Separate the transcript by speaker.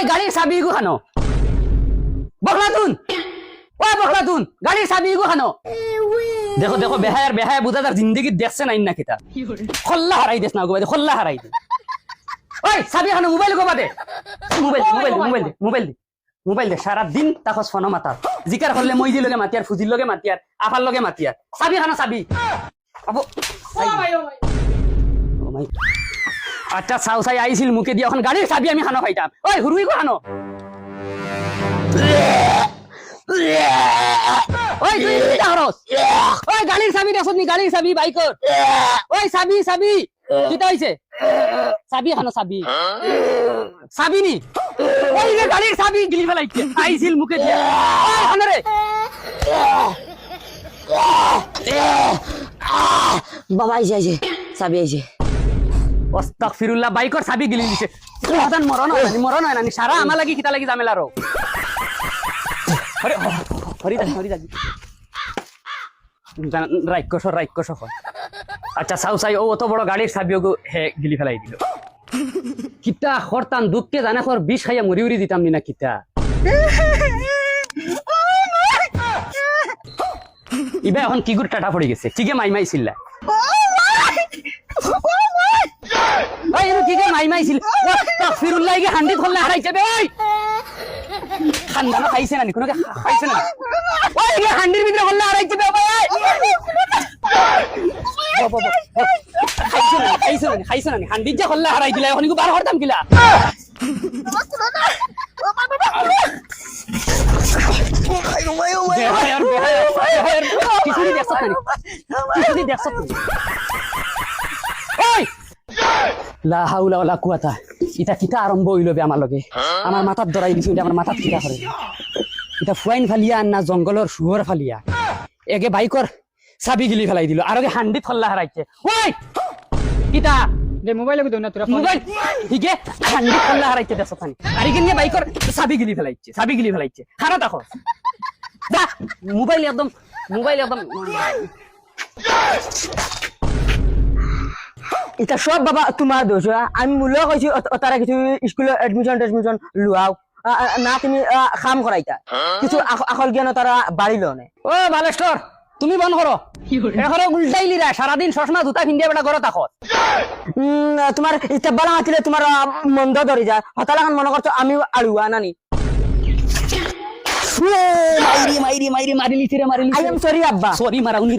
Speaker 1: গাড়ির চাবি গো খানো বখলাতুন ও বখলাতুন গাড়ির চাবি গো খানো দেখো দেখো বেহায়ার বেহায়া বুঝা তার জিন্দগি দেখছে নাই না কিতা খল্লা হারাই দেস না গো খল্লা হারাই দে ওই চাবি খানো মোবাইল গো বাদে মোবাইল মোবাইল মোবাইল দে মোবাইল দে মোবাইল দে সারা দিন তাকো ফোন মাতার জিকার করলে মইজি লগে মাতিয়ার ফুজির লগে মাতিয়ার আফার লগে মাতিয়ার চাবি খানো চাবি আবো ও মাই আচ্ছা চাও চাই আইছিল মুখে দিয়ে এখন গাড়ির চাবি আমি খানো খাইতাম ওই হুরুই গো খানো ওই তুই দাঁড়াস ওই গাড়ির চাবি দেখছ নি গাড়ির চাবি বাইকর ওই চাবি চাবি কিটা হইছে চাবি খানো চাবি চাবি নি ওই যে গাড়ির চাবি গিলি ফেলাইছে আইছিল মুখে দিয়ে ওই খানো রে
Speaker 2: বাবা আইছে চাবি আইছে
Speaker 1: আস্তাগফিরুল্লাহ বাইকর চাবি গিলি দিছে সাধারণ মরণ হয় না সারা আমা লাগি কিটা লাগি জামেলা রো আরে হরি দা রাইকশ আচ্ছা সাউ সাই ও অত বড় গাড়ির চাবিও হে গিলি ফেলাই দিল কিতা খরতাম দুঃখকে জানা খর বিষ খাইয়া মরি উড়ি দিতাম নি না কিতা ইবা এখন কি গুড় টাটা পড়ে গেছে কিকে মাই চিল্লা ওই এনো কিকে মাই ছিল আস্তাগফিরুল্লাহ কি হান্ডি খোললে হারাইছে বে ওই খানদানো খাইছে না কোনো খাইছে না ওই কি হান্ডির ভিতরে খোললে হারাইছে বে ভাই খাইছে না হান্ডি যা খোললে হারাই দিলা এখন বার হরতাম কিলা কিছুই দেখছ ওই লা হাওলা ওয়ালা কুওয়াতা ইটা কিটা আরম্ভ হইল বে আমার লগে আমার মাথাত ধরাই দিছি আমার মাথাত কিটা করে এটা ফুয়াইন ফালিয়া না জঙ্গলের শুয়োর ফালিয়া একে বাইকর চাবি গিলি ফেলাই দিল আর আগে হান্ডি ফল্লা হারাইছে ওই কিটা
Speaker 3: দে মোবাইল লাগি দনা তোরা
Speaker 1: মোবাইল ঠিকে হান্ডি ফল্লা হারাইছে দেখছ পানি আর একে নিয়ে বাইকর চাবি গিলি ফেলাইছে খারাপ দেখো যা মোবাইল একদম
Speaker 2: এটা সব বাবা তোমার দোষ আমি মূল্য কইছি তারা কিছু স্কুলে এডমিশন লুয়াও না তুমি কাম করাইতা কিছু আকল জ্ঞান তারা বাড়িল না
Speaker 1: ও বালেশ্বর তুমি বন্ধ করো এখন উল্টাইলি রা সারাদিন চশমা জুতা পিন্ধিয়া বেটা ঘরে থাকো
Speaker 2: তোমার ইচ্ছা বালা মাতিলে তোমার মন্দ ধরে যায় হতালাখান মনে করছো আমি আড়ুয়া নানি
Speaker 1: মাইরি মারিলি
Speaker 2: আই এম সরি আব্বা
Speaker 1: সরি মারা উনি